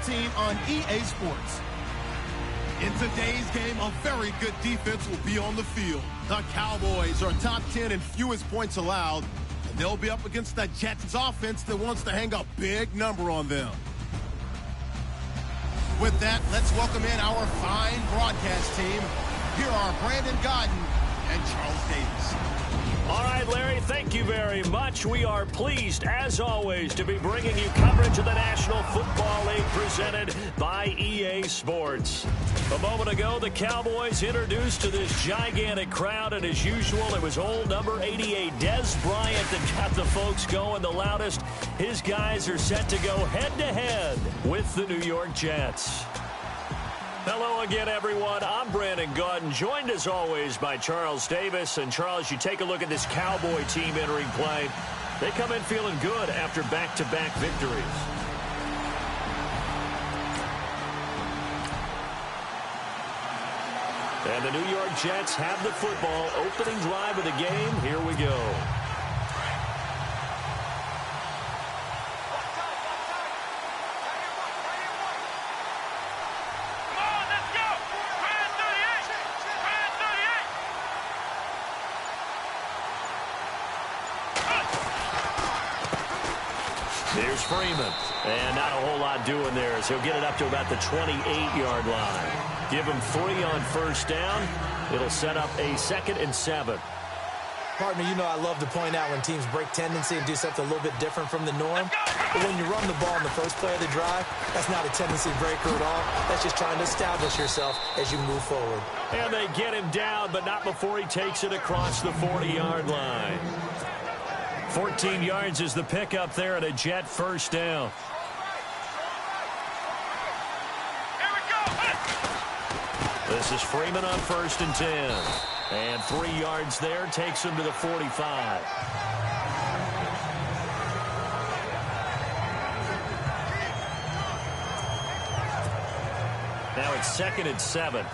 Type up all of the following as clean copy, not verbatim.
team on EA Sports. In today's game, a very good defense will be on the field. The Cowboys are top 10 in fewest points allowed, and they'll be up against the Jets offense that wants to hang a big number on them. With that, let's welcome in our fine broadcast team. Here are Brandon Godden and Charles Davis. All right, Larry, thank you very much. We are pleased, as always, to be bringing you coverage of the National Football League presented by EA Sports. A moment ago, the Cowboys introduced to this gigantic crowd, and as usual, it was old number 88, Dez Bryant, that got the folks going the loudest. His guys are set to go head-to-head with the New York Jets. Hello again, everyone. I'm Brandon Godden, joined as always by Charles Davis. And Charles, you take a look at this Cowboy team entering play. They come in feeling good after back-to-back victories. And the New York Jets have the football. Opening drive of the game. Here we go. There's Freeman, and not a whole lot doing there as he'll get it up to about the 28-yard line. Give him 3 on first down. It'll set up a 2nd and 7. Partner, you know I love to point out when teams break tendency and do something a little bit different from the norm. But when you run the ball in the first play of the drive, that's not a tendency breaker at all. That's just trying to establish yourself as you move forward. And they get him down, but not before he takes it across the 40-yard line. 14 yards is the pickup there at a Jet first down. Here we go. This is Freeman on 1st and 10. And 3 yards there takes him to the 45. Now it's 2nd and 7.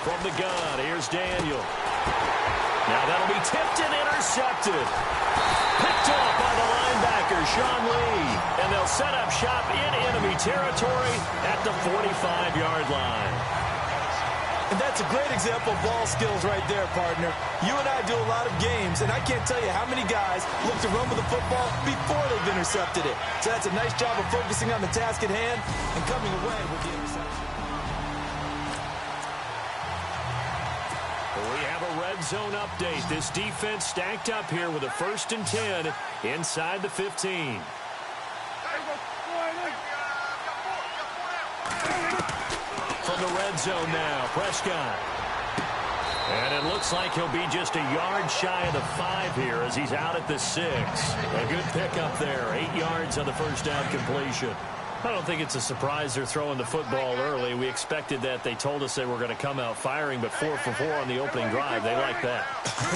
From the gun, here's Daniel. Now that'll be tipped and intercepted. Picked off by the linebacker, Sean Lee. And they'll set up shop in enemy territory at the 45-yard line. And that's a great example of ball skills right there, partner. You and I do a lot of games, and I can't tell you how many guys look to run with the football before they've intercepted it. So that's a nice job of focusing on the task at hand and coming away with the interception. We have a red zone update. This defense stacked up here with a 1st and 10 inside the 15. From the red zone now, Prescott. And it looks like he'll be just a yard shy of the 5 here as he's out at the 6. A good pickup there, 8 yards on the first down completion. I don't think it's a surprise they're throwing the football early. We expected that. They told us they were going to come out firing, but 4 for 4 on the opening drive. They like that.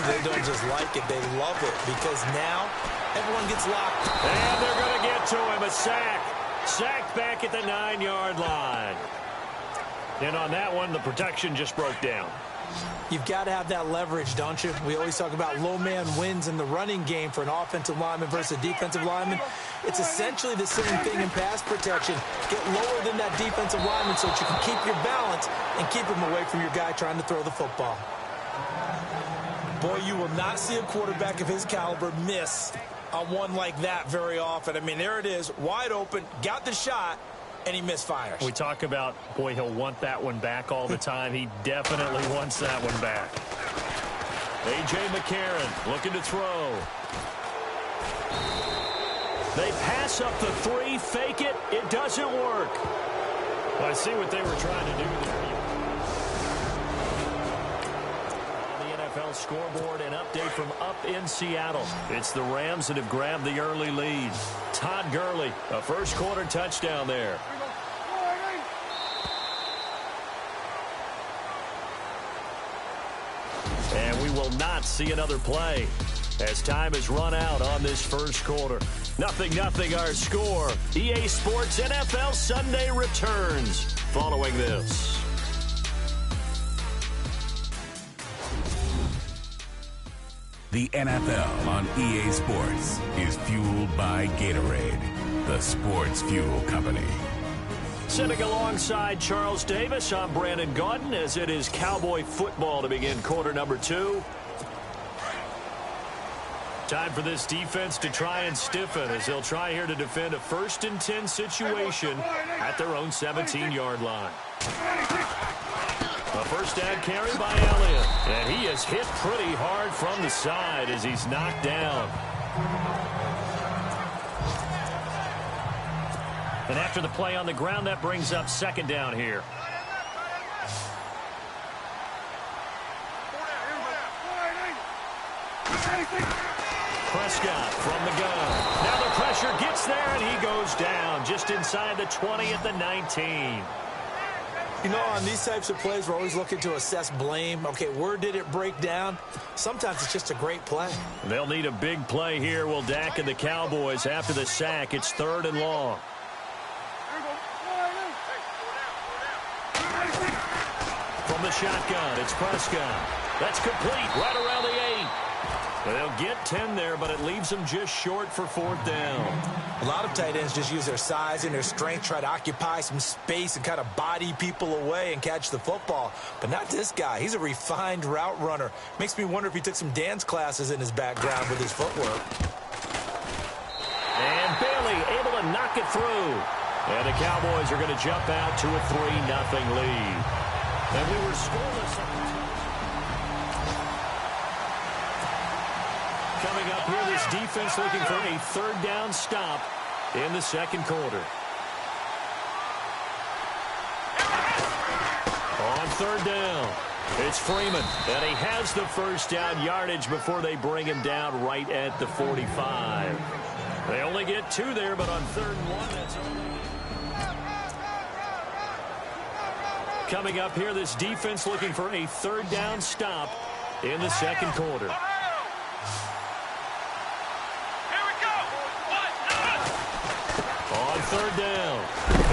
They don't just like it. They love it because now everyone gets locked. And they're going to get to him. A sack. Sacked back at the 9-yard line. And on that one, the protection just broke down. You've got to have that leverage, don't you? We always talk about low man wins in the running game for an offensive lineman versus a defensive lineman. It's essentially the same thing in pass protection. Get lower than that defensive lineman so that you can keep your balance and keep him away from your guy trying to throw the football. Boy, you will not see a quarterback of his caliber miss on one like that very often. I mean, there it is, wide open, got the shot, and he misfires. We talk about, boy, he'll want that one back all the time. He definitely wants that one back. A.J. McCarron looking to throw. They pass up the 3, fake it. It doesn't work. I see what they were trying to do there. On the NFL scoreboard, an update from up in Seattle. It's the Rams that have grabbed the early lead. Todd Gurley, a first-quarter touchdown there. And we will not see another play as time has run out on this first quarter. 0-0 our score. EA Sports NFL Sunday returns following this. The NFL on EA Sports is fueled by Gatorade, the sports fuel company. Sitting alongside Charles Davis, I'm Brandon Gaudin as it is Cowboy football to begin quarter number 2. Time for this defense to try and stiffen as they'll try here to defend a 1st and 10 situation at their own 17-yard line. A first down carry by Elliott, and he is hit pretty hard from the side as he's knocked down. And after the play on the ground, that brings up 2nd down here. Prescott from the gun. Now the pressure gets there, and he goes down just inside the 20 at the 19. You know, on these types of plays, we're always looking to assess blame. Okay, where did it break down? Sometimes it's just a great play. They'll need a big play here. Will Dak and the Cowboys after the sack. It's 3rd and long. From the shotgun, it's Prescott. That's complete right around the 8. They'll get 10 there, but it leaves them just short for 4th down. A lot of tight ends just use their size and their strength, try to occupy some space and kind of body people away and catch the football. But not this guy. He's a refined route runner. Makes me wonder if he took some dance classes in his background with his footwork. And Bailey able to knock it through. And the Cowboys are going to jump out to a 3-0 lead. And we were scoreless. Coming up here, this defense looking for a 3rd down stop in the 2nd quarter. On 3rd down, it's Freeman, and he has the 1st down yardage before they bring him down right at the 45. They only get 2 there, but on 3rd and 1, that's all. Coming up here, this defense looking for a 3rd down stop in the 2nd quarter. On 3rd down,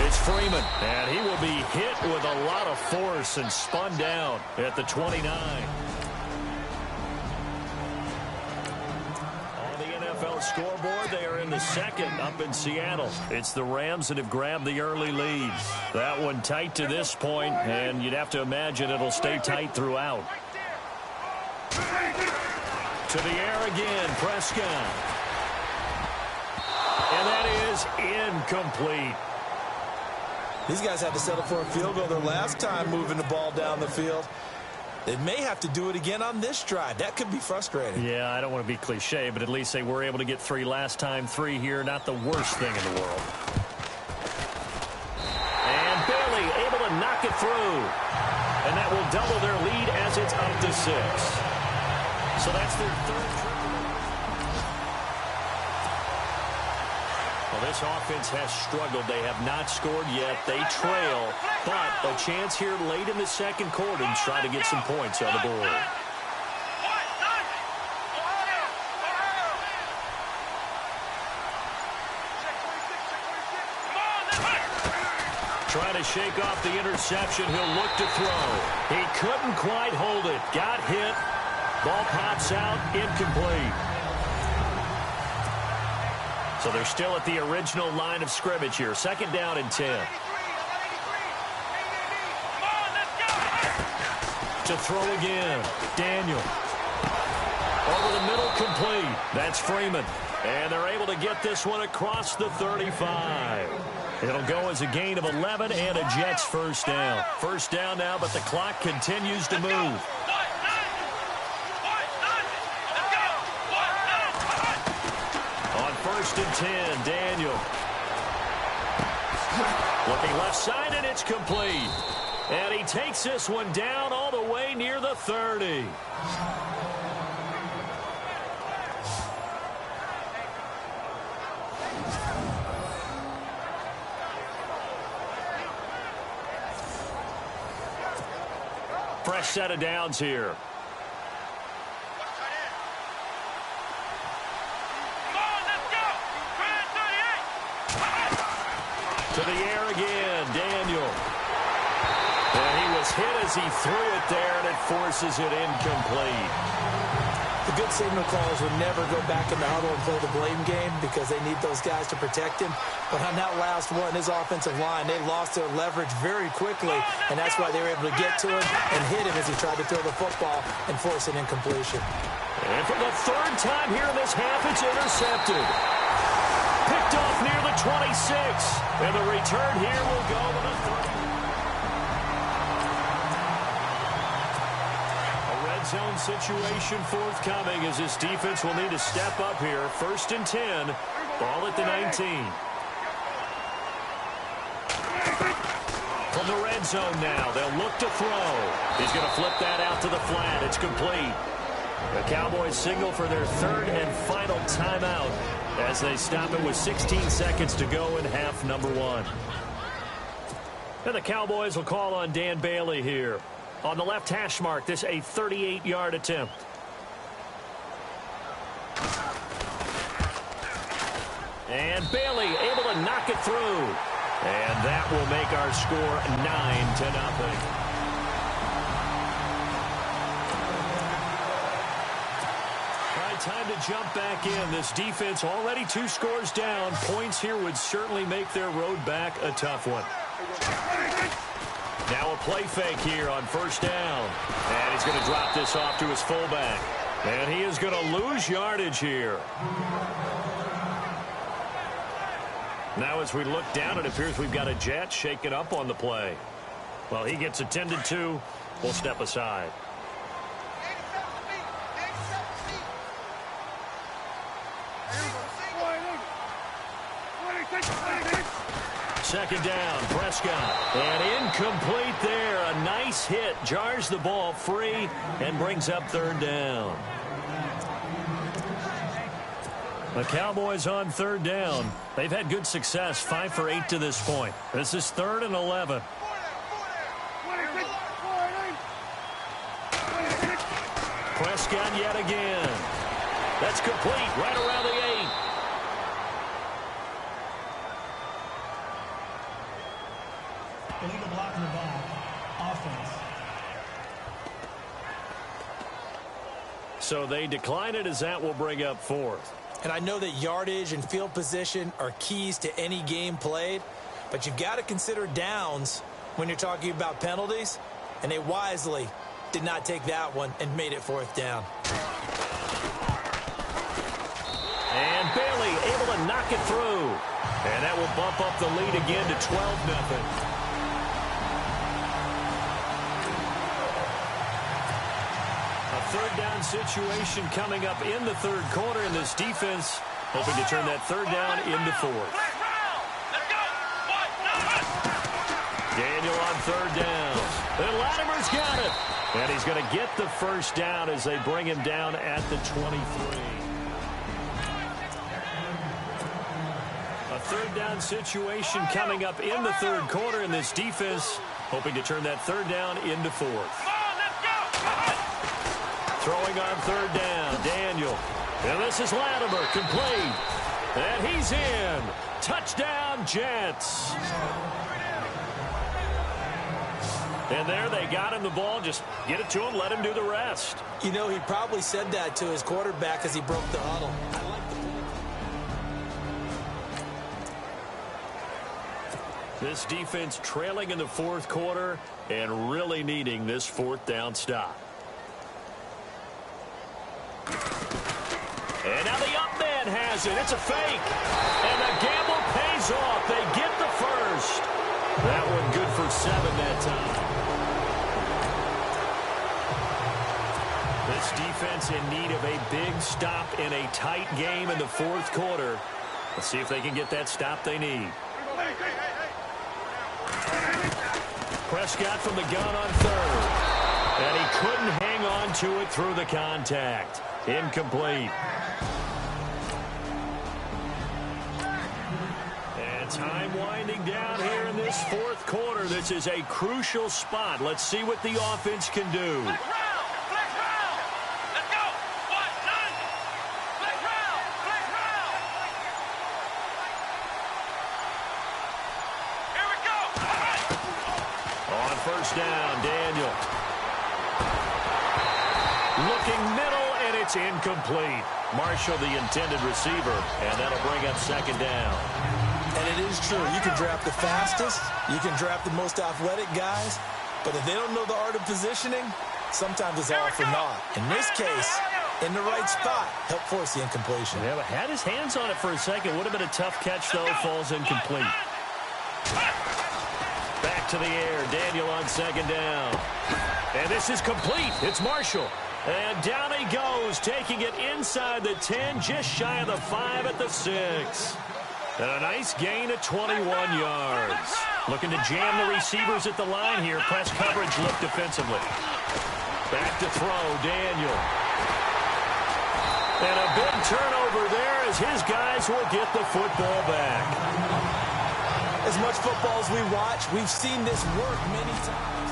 it's Freeman, and he will be hit with a lot of force and spun down at the 29. On the NFL scoreboard, they are in the 2nd up in Seattle. It's the Rams that have grabbed the early lead. That one tight to this point, and you'd have to imagine it'll stay tight throughout. To the air again, Prescott. And that is incomplete. These guys had to settle for a field goal their last time moving the ball down the field. They may have to do it again on this drive. That could be frustrating. Yeah, I don't want to be cliche, but at least they were able to get 3 last time. 3 here, not the worst thing in the world. And Bailey able to knock it through. And that will double their lead as it's up to 6. So that's their 3rd trip. Well, this offense has struggled. They have not scored yet. They trail, but a chance here late in the 2nd quarter to try to get some points on the board. Trying to shake off the interception. He'll look to throw. He couldn't quite hold it. Got hit. Ball pops out. Incomplete. So they're still at the original line of scrimmage here. 2nd down and 10. To throw again. Daniel. Over the middle, complete. That's Freeman. And they're able to get this one across the 35. It'll go as a gain of 11 and a Jets 1st down. 1st down now, but the clock continues to move. On 1st and 10, Daniel. Looking left side, and it's complete. And he takes this one down all the way near the 30. Fresh set of downs here. To the air again, Daniel. And he was hit as he threw it there, and it forces it incomplete. The good signal callers would never go back in the huddle and play the blame game because they need those guys to protect him. But on that last one, his offensive line, they lost their leverage very quickly, and that's why they were able to get to him and hit him as he tried to throw the football and force an incompletion. And for the third time here in this half, it's intercepted. Picked off near the 26. And the return here will go with a 30. Zone situation forthcoming as this defense will need to step up here. 1st and 10, ball at the 19. From the red zone now, they'll look to throw. He's going to flip that out to the flat. It's complete. The Cowboys signal for their 3rd and final timeout as they stop it with 16 seconds to go in half number 1. And the Cowboys will call on Dan Bailey here. On the left hash mark, this a 38-yard attempt. And Bailey able to knock it through. And that will make our score 9-0. All right, time to jump back in. This defense already 2 scores down. Points here would certainly make their road back a tough one. Now a play fake here on 1st down. And he's going to drop this off to his fullback. And he is going to lose yardage here. Now as we look down, it appears we've got a Jet shaking up on the play. Well, he gets attended to. We'll step aside. Second down, Prescott. And incomplete there. A nice hit. Jars the ball free and brings up 3rd down. The Cowboys on 3rd down. They've had good success, 5 for 8 to this point. This is 3rd and 11. Prescott yet again. That's complete right around the 8. Illegal block in the back. Offense. So they decline it as that will bring up 4th. And I know that yardage and field position are keys to any game played, but you've got to consider downs when you're talking about penalties, and they wisely did not take that one and made it 4th down. And Bailey able to knock it through. And that will bump up the lead again to 12-0. Third down situation coming up in the 3rd quarter, and this defense hoping to turn that 3rd down into 4th. Daniel on 3rd down. And Latimer's got it. And he's going to get the 1st down as they bring him down at the 23. A 3rd down situation coming up in the 3rd quarter, and this defense hoping to turn that 3rd down into 4th. Throwing on 3rd down, Daniel. And this is Latimer, complete. And he's in. Touchdown, Jets. And there they got him the ball. Just get it to him, let him do the rest. You know, he probably said that to his quarterback as he broke the huddle. I like the This defense trailing in the 4th quarter and really needing this 4th down stop. And now the up man has it. It's a fake. And the gamble pays off. They get the 1st. That one good for 7 that time. This defense in need of a big stop in a tight game in the 4th quarter. Let's see if they can get that stop they need. Prescott from the gun on 3rd. And he couldn't hang on to it through the contact. Incomplete. And time winding down here in this 4th quarter. This is a crucial spot. Let's see what the offense can do. On 1st down, Daniel. Looking middle, and It's incomplete. Marshall, the intended receiver, and that'll bring up second down. And it is true. You can draft the fastest. You can draft the most athletic guys. But if they don't know the art of positioning, sometimes it's all for naught. In this case, in the right spot, help force the incompletion. Yeah, but had his hands on it for a second. Would have been a tough catch, though. Falls incomplete. Back to the air. Daniel on second down. And this is complete. It's Marshall. And down he goes, taking it inside the 10, just shy of the 5 at the 6. And a nice gain of 21 yards. Looking to jam the receivers at the line here. Press coverage look defensively. Back to throw, Daniel. And a big turnover there as his guys will get the football back. As much football as we watch, we've seen this work many times.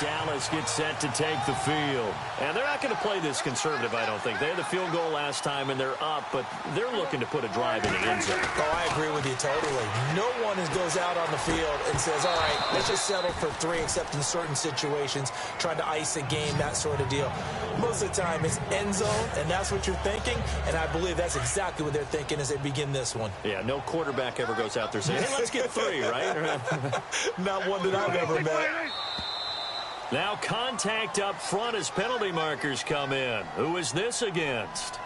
Dallas gets set to take the field. And they're not going to play this conservative, I don't think. They had the field goal last time, and they're up, but they're looking to put a drive in the end zone. Oh, I agree with you totally. No one goes out on the field and says, all right, let's just settle for 3, except in certain situations, trying to ice a game, that sort of deal. Most of the time, it's end zone, and that's what you're thinking, and I believe that's exactly what they're thinking as they begin this one. Yeah, no quarterback ever goes out there saying, hey, let's get 3, right? Not one that I've ever met. Now contact up front as penalty markers come in. Who is this against?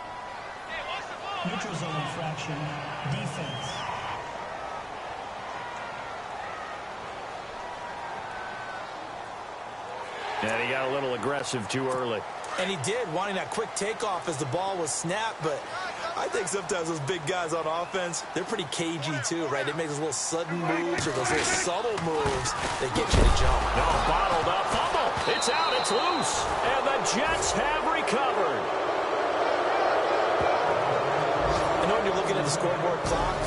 Neutral zone infraction, defense. And he got a little aggressive too early. And he did, wanting that quick takeoff as the ball was snapped, but I think sometimes those big guys on offense, they're pretty cagey too, right? They make those little sudden moves or those little subtle moves that get you to jump. No, bottled up. Fumble. It's out. It's loose. And the Jets have recovered. I know when you're looking at the scoreboard clock,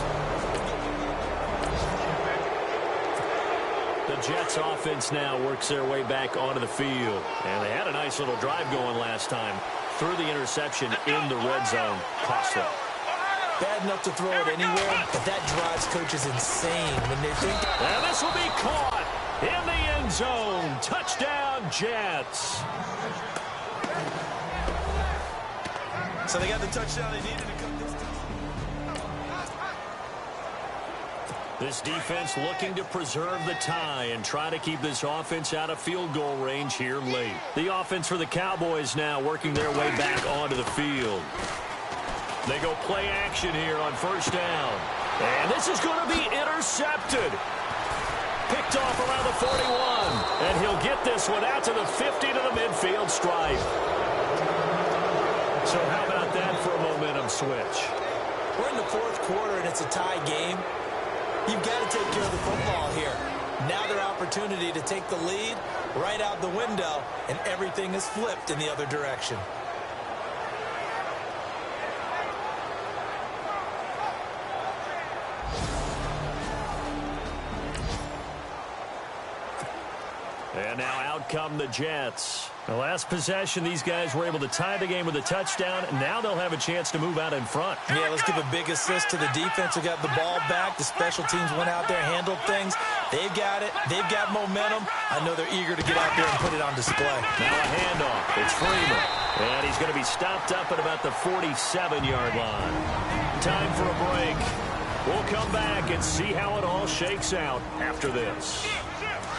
the Jets offense now works their way back onto the field. And they had a nice little drive going last time. Through the interception in the red zone. Costly. bad enough to throw it anywhere, but that drives coaches insane when they think. And this will be caught in the end zone. Touchdown, Jets. So they got the touchdown they needed to cut this distance. This defense looking to preserve the tie and try to keep this offense out of field goal range here late. The offense for the Cowboys now working their way back onto the field. They go play action here on first down. And this is going to be intercepted. Picked off around the 41. And he'll get this one out to the 50 to the midfield stripe. So how about that for a momentum switch? We're in the fourth quarter and it's a tie game. You've got to take care of the football here. Now their opportunity to take the lead right out the window, and everything is flipped in the other direction. And now out come the Jets. The last possession, these guys were able to tie the game with a touchdown, and now they'll have a chance to move out in front. Yeah, let's give a big assist to the defense who got the ball back. The special teams went out there, handled things. They've got it. They've got momentum. I know they're eager to get out there and put it on display. Now a handoff. It's Freeman. And he's going to be stopped up at about the 47-yard line. Time for a break. We'll come back and see how it all shakes out after this.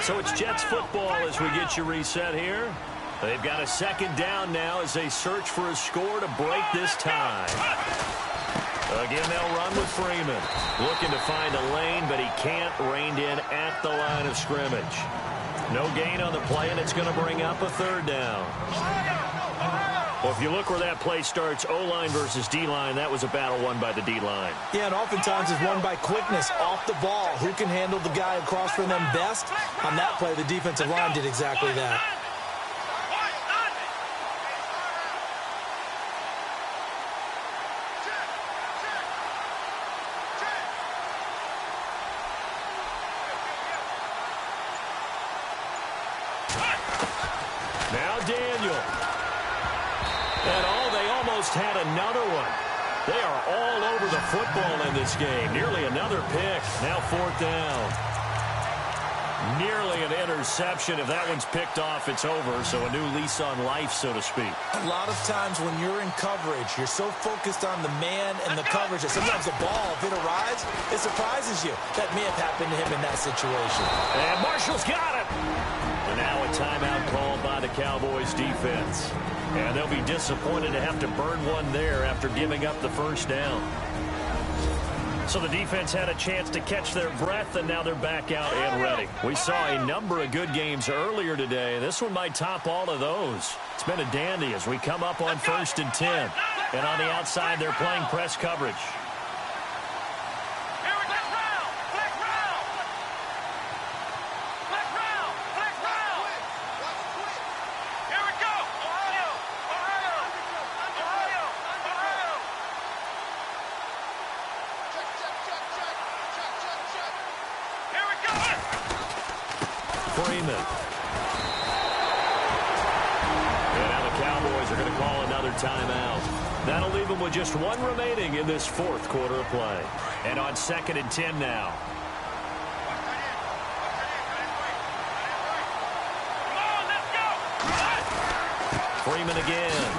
So it's Jets football as we get you reset here. They've got a second down now as they search for a score to break this tie. Again, they'll run with Freeman. Looking to find a lane, but he can't. Reined in at the line of scrimmage. No gain on the play, and it's going to bring up a third down. Well, if you look where that play starts, O-line versus D-line, that was a battle won by the D-line. Yeah, and oftentimes it's won by quickness off the ball. Who can handle the guy across from them best? On that play, the defensive line did exactly that. Now Daniel. And they almost had another one. They are all over the football in this game. Nearly another pick. Now fourth down. Nearly an interception. If that one's picked off, it's over. So a new lease on life, so to speak. A lot of times when you're in coverage, you're so focused on the man and the coverage that sometimes the ball, if it arrives, it surprises you. That may have happened to him in that situation. And Marshall's got it. And now a timeout called by the Cowboys defense. And they'll be disappointed to have to burn one there after giving up the first down. So the defense had a chance to catch their breath, and now they're back out and ready. We saw a number of good games earlier today. This one might top all of those. It's been a dandy as we come up on 1st and 10. And on the outside, they're playing press coverage. Freeman. And now the Cowboys are going to call another timeout. That'll leave them with just one remaining in this 4th quarter of play. And on 2nd and 10 now. Freeman again.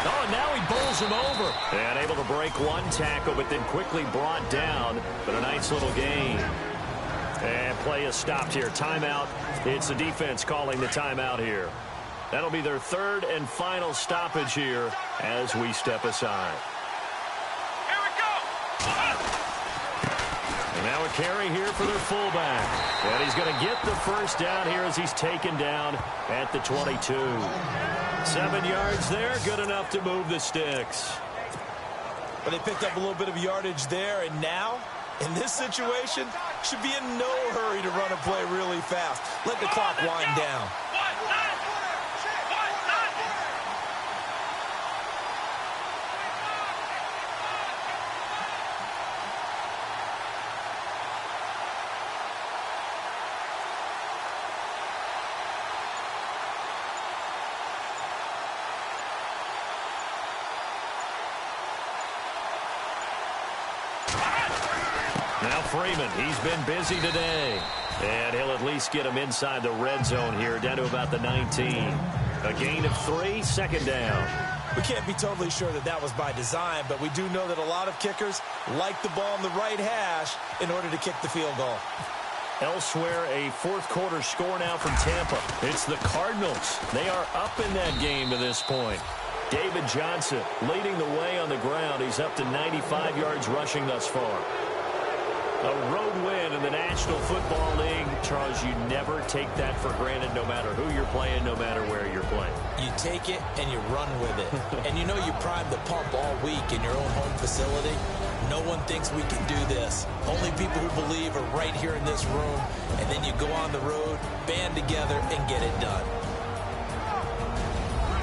Oh, and now he bowls him over. And able to break one tackle, but then quickly brought down. But a nice little gain. And play is stopped here. Timeout. It's the defense calling the timeout here. That'll be their 3rd and final stoppage here as we step aside. Here we go. And now a carry here for their fullback. And he's going to get the first down here as he's taken down at the 22. 7 yards there. Good enough to move the sticks. But they picked up a little bit of yardage there, and now, in this situation, should be in no hurry to run a play really fast. Let the clock wind down. Now Freeman, he's been busy today. And he'll at least get him inside the red zone here, down to about the 19. A gain of 3, 2nd down. We can't be totally sure that that was by design, but we do know that a lot of kickers like the ball on the right hash in order to kick the field goal. Elsewhere, a 4th quarter score now from Tampa. It's the Cardinals. They are up in that game to this point. David Johnson leading the way on the ground. He's up to 95 yards rushing thus far. A road win in the National Football League. Charles, you never take that for granted no matter who you're playing, no matter where you're playing. You take it and you run with it. And you know you primed the pump all week in your own home facility. No one thinks we can do this. Only people who believe are right here in this room. And then you go on the road, band together, and get it done.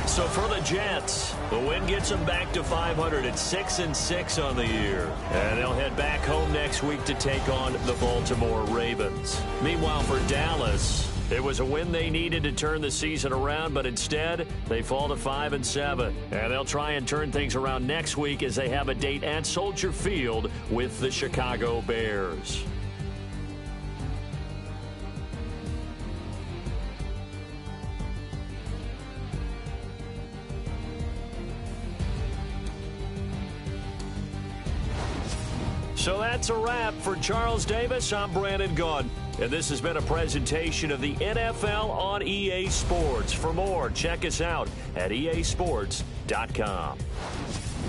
So for the Jets, the win gets them back to 500 at 6-6 on the year. And they'll head back home next week to take on the Baltimore Ravens. Meanwhile, for Dallas, it was a win they needed to turn the season around, but instead they fall to 5-7. And they'll try and turn things around next week as they have a date at Soldier Field with the Chicago Bears. So that's a wrap. For Charles Davis, I'm Brandon Gaudin. And this has been a presentation of the NFL on EA Sports. For more, check us out at easports.com.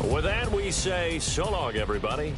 With that, we say so long, everybody.